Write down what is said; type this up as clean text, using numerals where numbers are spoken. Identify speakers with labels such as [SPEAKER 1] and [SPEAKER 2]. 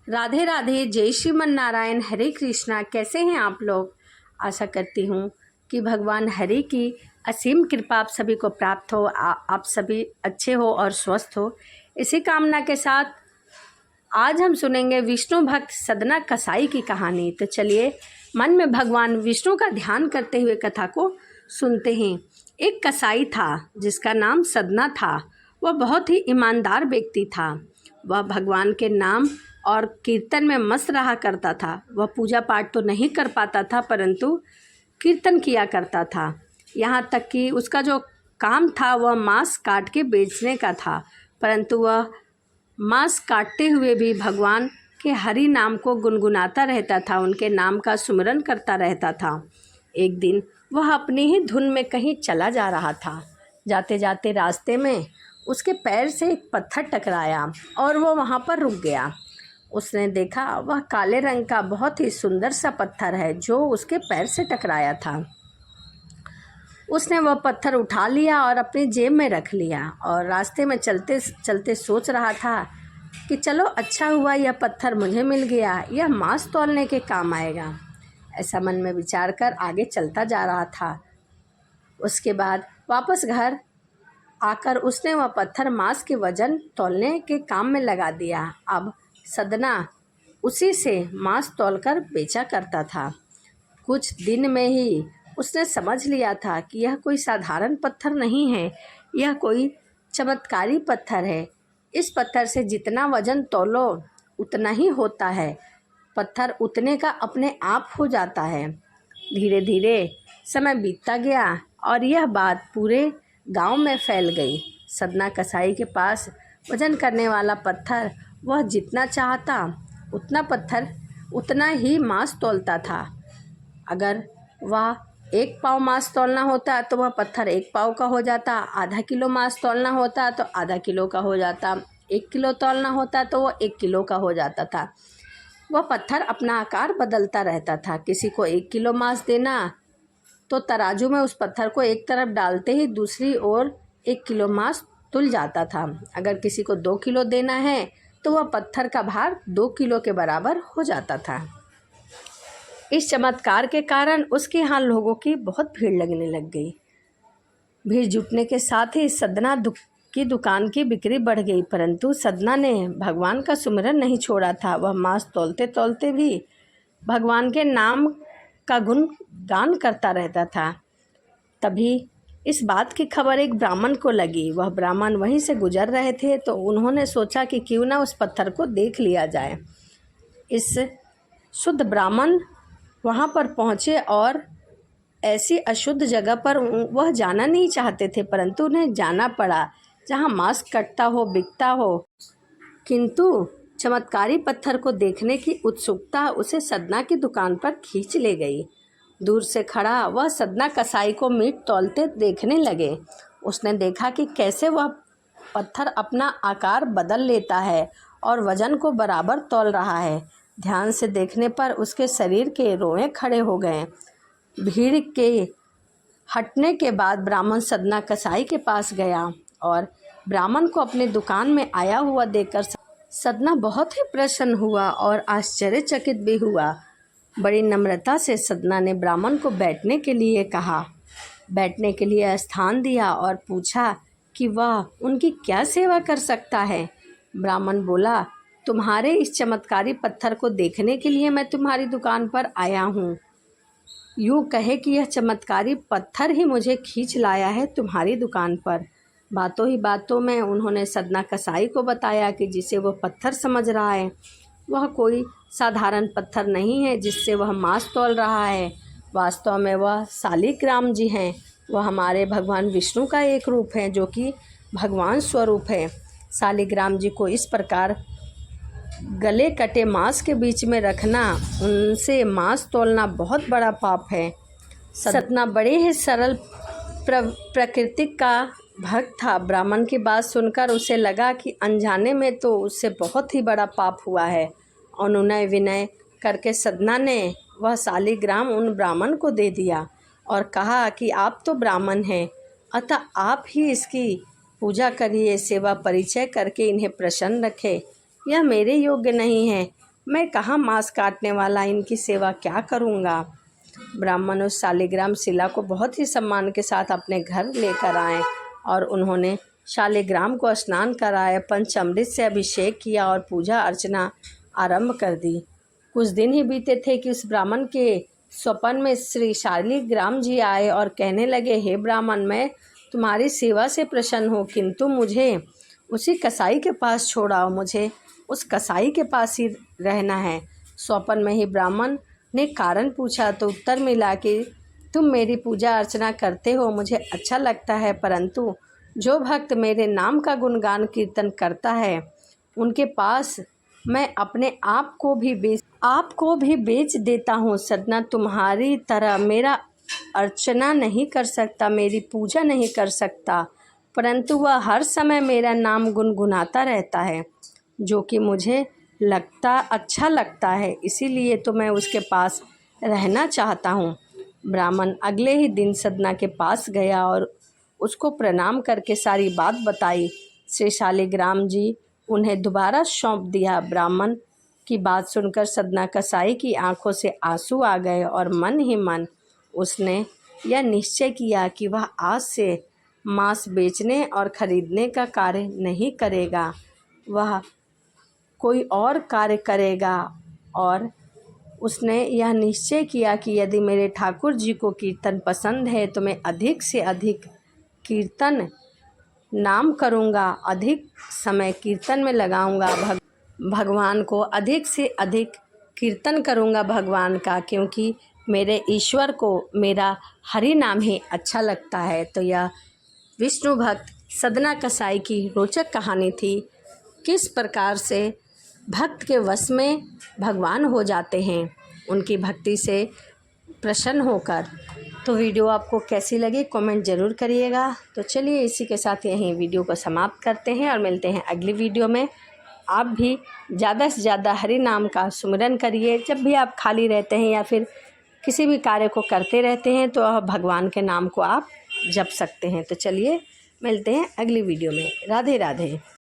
[SPEAKER 1] राधे राधे, जय श्रीमन नारायण, हरे कृष्णा। कैसे हैं आप लोग? आशा करती हूँ कि भगवान हरि की असीम कृपा आप सभी को प्राप्त हो, आप सभी अच्छे हो और स्वस्थ हो। इसी कामना के साथ आज हम सुनेंगे विष्णु भक्त सदना कसाई की कहानी। तो चलिए मन में भगवान विष्णु का ध्यान करते हुए कथा को सुनते हैं। एक कसाई था जिसका नाम सदना था। वह बहुत ही ईमानदार व्यक्ति था। वह भगवान के नाम और कीर्तन में मस्त रहा करता था। वह पूजा पाठ तो नहीं कर पाता था, परंतु कीर्तन किया करता था। यहाँ तक कि उसका जो काम था वह मांस काट के बेचने का था, परंतु वह मांस काटते हुए भी भगवान के हरि नाम को गुनगुनाता रहता था, उनके नाम का सुमिरन करता रहता था। एक दिन वह अपनी ही धुन में कहीं चला जा रहा था। जाते जाते रास्ते में उसके पैर से एक पत्थर टकराया और वह वहाँ पर रुक गया। उसने देखा वह काले रंग का बहुत ही सुंदर सा पत्थर है जो उसके पैर से टकराया था। उसने वह पत्थर उठा लिया और अपनी जेब में रख लिया और रास्ते में चलते चलते सोच रहा था कि चलो अच्छा हुआ यह पत्थर मुझे मिल गया, यह मांस तौलने के काम आएगा। ऐसा मन में विचार कर आगे चलता जा रहा था। उसके बाद वापस घर आकर उसने वह पत्थर मांस के वजन तौलने के काम में लगा दिया। अब सदना उसी से मांस तौलकर बेचा करता था। कुछ दिन में ही उसने समझ लिया था कि यह कोई साधारण पत्थर नहीं है, यह कोई चमत्कारी पत्थर है। इस पत्थर से जितना वजन तौलो उतना ही होता है। पत्थर उतने का अपने आप हो जाता है। धीरे धीरे समय बीतता गया और यह बात पूरे गांव में फैल गई। सदना कसाई के पास वजन करने वाला पत्थर, वह जितना चाहता उतना पत्थर उतना ही मांस तौलता था। अगर वह 1 पाव मांस तौलना होता तो वह पत्थर 1 पाव का हो जाता, आधा किलो मांस तौलना होता तो आधा किलो का हो जाता, 1 किलो तौलना होता तो वह 1 किलो का हो जाता था। वह पत्थर अपना आकार बदलता रहता था। किसी को 1 किलो मांस देना तो तराजू में उस पत्थर को एक तरफ डालते ही दूसरी ओर 1 किलो मांस तुल जाता था। अगर किसी को 2 किलो देना है तो वह पत्थर का भार 2 किलो के बराबर हो जाता था। इस चमत्कार के कारण उसके यहाँ लोगों की बहुत भीड़ लगने लग गई। भीड़ जुटने के साथ ही सदना की दुकान की बिक्री बढ़ गई, परंतु सदना ने भगवान का सुमिरन नहीं छोड़ा था। वह मांस तौलते तौलते भी भगवान के नाम का गुणगान करता रहता था। तभी इस बात की खबर एक ब्राह्मण को लगी। वह ब्राह्मण वहीं से गुजर रहे थे तो उन्होंने सोचा कि क्यों ना उस पत्थर को देख लिया जाए। इस शुद्ध ब्राह्मण वहाँ पर पहुँचे और ऐसी अशुद्ध जगह पर वह जाना नहीं चाहते थे, परंतु उन्हें जाना पड़ा जहाँ मांस कटता हो, बिकता हो। किंतु चमत्कारी पत्थर को देखने की उत्सुकता उसे सदना की दुकान पर खींच ले गई। दूर से खड़ा वह सदना कसाई को मीट तौलते देखने लगे। उसने देखा कि कैसे वह पत्थर अपना आकार बदल लेता है और वजन को बराबर तौल रहा है। ध्यान से देखने पर उसके शरीर के रोए खड़े हो गए। भीड़ के हटने के बाद ब्राह्मण सदना कसाई के पास गया और ब्राह्मण को अपनी दुकान में आया हुआ देखकर सदना बहुत ही प्रसन्न हुआ और आश्चर्यचकित भी हुआ। बड़ी नम्रता से सदना ने ब्राह्मण को बैठने के लिए कहा, बैठने के लिए स्थान दिया और पूछा कि वह उनकी क्या सेवा कर सकता है। ब्राह्मण बोला, तुम्हारे इस चमत्कारी पत्थर को देखने के लिए मैं तुम्हारी दुकान पर आया हूँ। यूँ कहे कि यह चमत्कारी पत्थर ही मुझे खींच लाया है तुम्हारी दुकान पर। बातों ही बातों में उन्होंने सदना कसाई को बताया कि जिसे वह पत्थर समझ रहा है वह कोई साधारण पत्थर नहीं है जिससे वह मांस तौल रहा है। वास्तव में वह शालिग्राम जी हैं। वह हमारे भगवान विष्णु का एक रूप है जो कि भगवान स्वरूप है। शालिग्राम जी को इस प्रकार गले कटे मांस के बीच में रखना, उनसे मांस तौलना बहुत बड़ा पाप है। सदना बड़े ही सरल प्रकृति का भक्त था। ब्राह्मण की बात सुनकर उसे लगा कि अनजाने में तो उससे बहुत ही बड़ा पाप हुआ है। अनुनय विनय करके सदना ने वह शालिग्राम उन ब्राह्मण को दे दिया और कहा कि आप तो ब्राह्मण हैं, अतः आप ही इसकी पूजा करिए, सेवा परिचय करके इन्हें प्रसन्न रखें। यह मेरे योग्य नहीं है, मैं कहाँ मांस काटने वाला, इनकी सेवा क्या करूँगा। ब्राह्मण उस शालिग्राम शिला को बहुत ही सम्मान के साथ अपने घर लेकर आए और उन्होंने शालिग्राम को स्नान कराया, पंचामृत से अभिषेक किया और पूजा अर्चना आरंभ कर दी। कुछ दिन ही बीते थे कि उस ब्राह्मण के स्वप्न में श्री शालिग्राम जी आए और कहने लगे, हे ब्राह्मण, मैं तुम्हारी सेवा से प्रसन्न हूँ, किंतु मुझे उसी कसाई के पास छोड़ाओ, मुझे उस कसाई के पास ही रहना है। स्वप्न में ही ब्राह्मण ने कारण पूछा तो उत्तर मिला कि तुम मेरी पूजा अर्चना करते हो, मुझे अच्छा लगता है, परंतु जो भक्त मेरे नाम का गुणगान कीर्तन करता है उनके पास मैं अपने आप को भी बेच देता हूँ। सदना तुम्हारी तरह मेरा अर्चना नहीं कर सकता, मेरी पूजा नहीं कर सकता, परंतु वह हर समय मेरा नाम गुनगुनाता रहता है, जो कि मुझे अच्छा लगता है, इसीलिए तो मैं उसके पास रहना चाहता हूँ। ब्राह्मण अगले ही दिन सदना के पास गया और उसको प्रणाम करके सारी बात बताई। श्री शालिग्राम जी उन्हें दोबारा सौंप दिया। ब्राह्मण की बात सुनकर सदना कसाई की आंखों से आंसू आ गए और मन ही मन उसने यह निश्चय किया कि वह आज से मांस बेचने और खरीदने का कार्य नहीं करेगा, वह कोई और कार्य करेगा। और उसने यह निश्चय किया कि यदि मेरे ठाकुर जी को कीर्तन पसंद है तो मैं अधिक से अधिक कीर्तन नाम करूँगा, अधिक समय कीर्तन में लगाऊँगा, भगवान को अधिक से अधिक कीर्तन करूँगा भगवान का, क्योंकि मेरे ईश्वर को मेरा हरि नाम ही अच्छा लगता है। तो यह विष्णु भक्त सदना कसाई की रोचक कहानी थी। किस प्रकार से भक्त के वश में भगवान हो जाते हैं उनकी भक्ति से प्रसन्न होकर। तो वीडियो आपको कैसी लगी कमेंट ज़रूर करिएगा। तो चलिए इसी के साथ यहीं वीडियो को समाप्त करते हैं और मिलते हैं अगली वीडियो में। आप भी ज़्यादा से ज़्यादा हरि नाम का सुमिरन करिए। जब भी आप खाली रहते हैं या फिर किसी भी कार्य को करते रहते हैं तो भगवान के नाम को आप जप सकते हैं। तो चलिए मिलते हैं अगली वीडियो में। राधे राधे।